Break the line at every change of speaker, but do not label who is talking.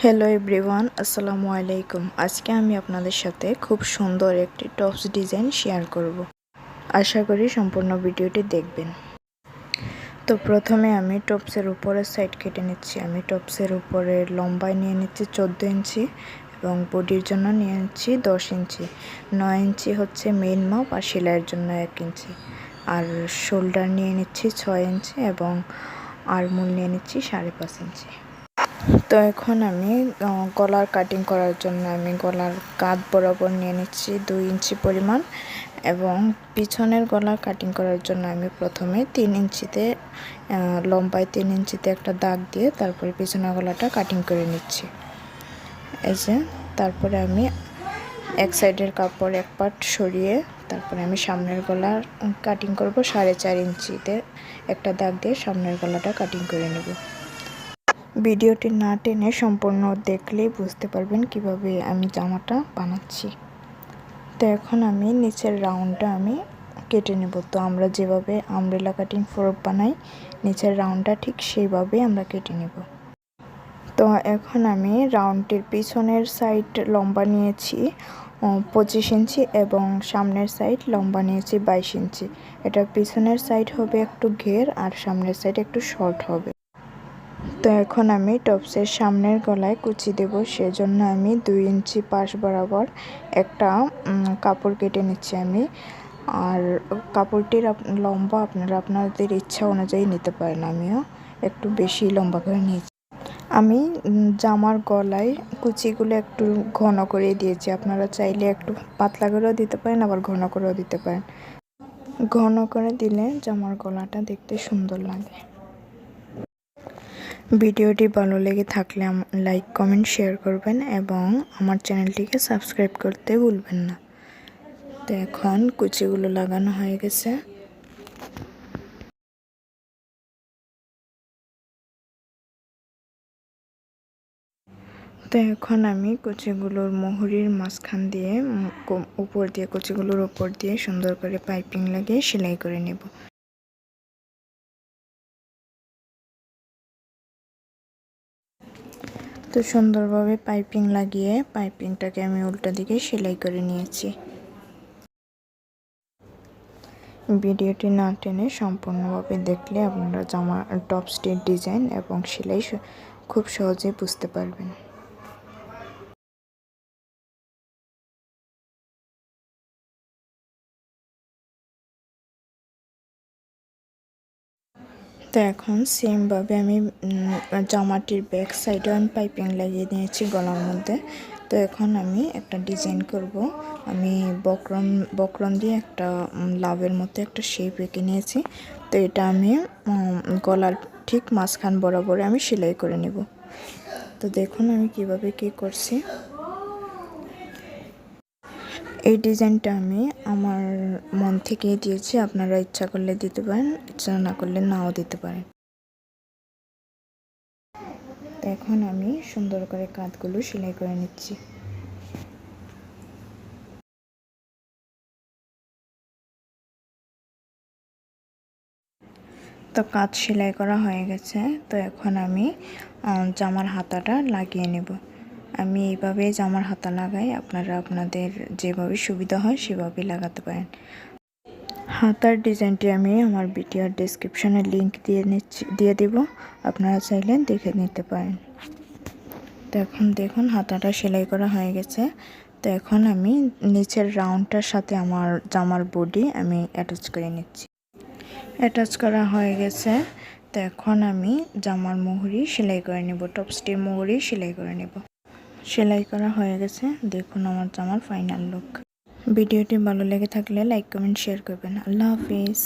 Hello everyone, আসসালামু আলাইকুম। আজকে আমি আপনাদের সাথে খুব সুন্দর একটি টপস ডিজাইন শেয়ার করব। আশা করি সম্পূর্ণ ভিডিওটি দেখবেন। তো প্রথমে আমি টপসের উপরের সাইড কেটে নিচ্ছি। আমি টপসের উপরে লম্বায় নিয়ে নিচ্ছি 14 ইঞ্চি এবং বডির জন্য নিয়ে নিচ্ছি 10 ইঞ্চি। 9 ইঞ্চি হচ্ছে মেইন মাপ আর সেলাইয়ের জন্য 1 ইঞ্চি। আর শোল্ডার নিয়ে নিচ্ছি 6 ইঞ্চি এবং আরমোল নিয়ে নিচ্ছি 5.5 ইঞ্চি। তো এখন আমি গলার কাটিং করার জন্য আমি গলার কাঁধ বরাবর নিয়ে নিচ্ছি 2 ইঞ্চি পরিমাণ এবং পিছনের গলা কাটিং করার জন্য আমি প্রথমে 3 ইঞ্চিতে লম্বায় 3 ইঞ্চিতে একটা দাগ দিয়ে তারপরে পিছনের গলাটা কাটিং করে নিচ্ছি। এই যে তারপরে আমি এক সাইডের কাপড় এক পার্ট সরিয়ে তারপরে আমি সামনের গলা কাটিং করব 4.5 ইঞ্চিতে একটা দাগ দিয়ে সামনের গলাটা কাটিং করে নেব। ভিডিওটি না টেনে সম্পূর্ণ দেখলেই বুঝতে পারবেন কিভাবে আমি জামাটা বানাচ্ছি। তো এখন আমি নিচের রাউন্ডটা আমি কেটে নেব। তো আমরা যেভাবে আমব্রেলা কাটিং ফ্রক বানাই নিচের রাউন্ডটা ঠিক সেইভাবেই আমরা কেটে নেব। তো এখন আমি রাউন্ডটির পিছনের সাইড লম্বা নিয়েছি 25 ইঞ্চি এবং সামনের সাইড লম্বা নিয়েছি 22 ইঞ্চি। এটা পিছনের সাইড হবে একটু ঘের আর সামনের সাইড একটু শর্ট হবে। তো এখন আমি টপসের সামনের গলায় কুচি দেব, সেজন্য আমি 2 ইঞ্চি পাশ বরাবর একটা কাপড় কেটে নিচ্ছি আমি। আর কাপড়টির লম্বা আপনারা আপনাদের ইচ্ছা অনুযায়ী নিতে পারেন। আমিও একটু বেশি লম্বা করে নিয়েছি। আমি জামার গলায় কুচিগুলো একটু ঘন করে দিয়েছি। আপনারা চাইলে একটু পাতলা করেও দিতে পারেন, আবার ঘন করেও দিতে পারেন। ঘন করে দিলে জামার গলাটা দেখতে সুন্দর লাগে। ভিডিওটি ভালো লেগে থাকলে লাইক কমেন্ট শেয়ার করবেন এবং আমার চ্যানেলটিকে সাবস্ক্রাইব করতে ভুলবেন না। তো এখন কুচিগুলো লাগানো হয়ে গেছে। তো এখন আমি কুচিগুলোর মোহরির মাঝখান দিয়ে উপর দিয়ে কুচিগুলোর উপর দিয়ে সুন্দর করে পাইপিং লাগিয়ে সেলাই করে নেব। তো সুন্দরভাবে পাইপিং লাগিয়ে পাইপিংটাকে আমি উল্টা দিকে সেলাই করে নিয়েছি। ভিডিওটি না টেনে সম্পূর্ণভাবে দেখলে আপনারা জামা টপসটির ডিজাইন এবং সেলাই খুব সহজে বুঝতে পারবেন। তো এখন সেমভাবে আমি জামাটির ব্যাক সাইডে আমি পাইপিং লাগিয়ে নিয়েছি গলার মধ্যে। তো এখন আমি একটা ডিজাইন করব। আমি বক্রম দিয়ে একটা লাভের মতো একটা শেপ এঁকে নিয়েছি। তো এটা আমি গলার ঠিক মাঝখান বরাবর আমি সেলাই করে নেব। তো দেখুন আমি কিভাবে কি করছি। এই ডিজাইনটা আমি আমার মন থেকেই দিয়েছি। আপনারা ইচ্ছা করলে দিতে পারেন, ইচ্ছা না করলে নাও দিতে পারেন। তো এখন আমি সুন্দর করে কাঁধগুলো সেলাই করে নিচ্ছি। তো কাঁধ সেলাই করা হয়ে গেছে। তো এখন আমি জামার হাতাটা লাগিয়ে নেব। আমি এইভাবে জামার হাতা লাগাই, আপনারা আপনাদের যেভাবে সুবিধা হয় সেভাবেই লাগাতে পারেন। হাতার ডিজাইনটি আমি আমার ভিডিওর ডেসক্রিপশনে লিংক দিয়ে দেব, আপনারা চাইলে দেখে নিতে পারেন। তো এখন দেখুন হাতাটা সেলাই করা হয়ে গেছে। তো এখন আমি নিচের রাউন্ডটার সাথে আমার জামার বডি আমি অ্যাটাচ করে নিচ্ছি। অ্যাটাচ করা হয়ে গেছে। তো এখন আমি জামার মোহরি সেলাই করে নেব, টপসটির মোহরি সেলাই করে নেব। সেলাই করা হয়ে গেছে। দেখুন আমার জামার ফাইনাল লুক। ভিডিওটি ভালো লেগে থাকলে লাইক কমেন্ট শেয়ার করবেন। আল্লাহ হাফিজ।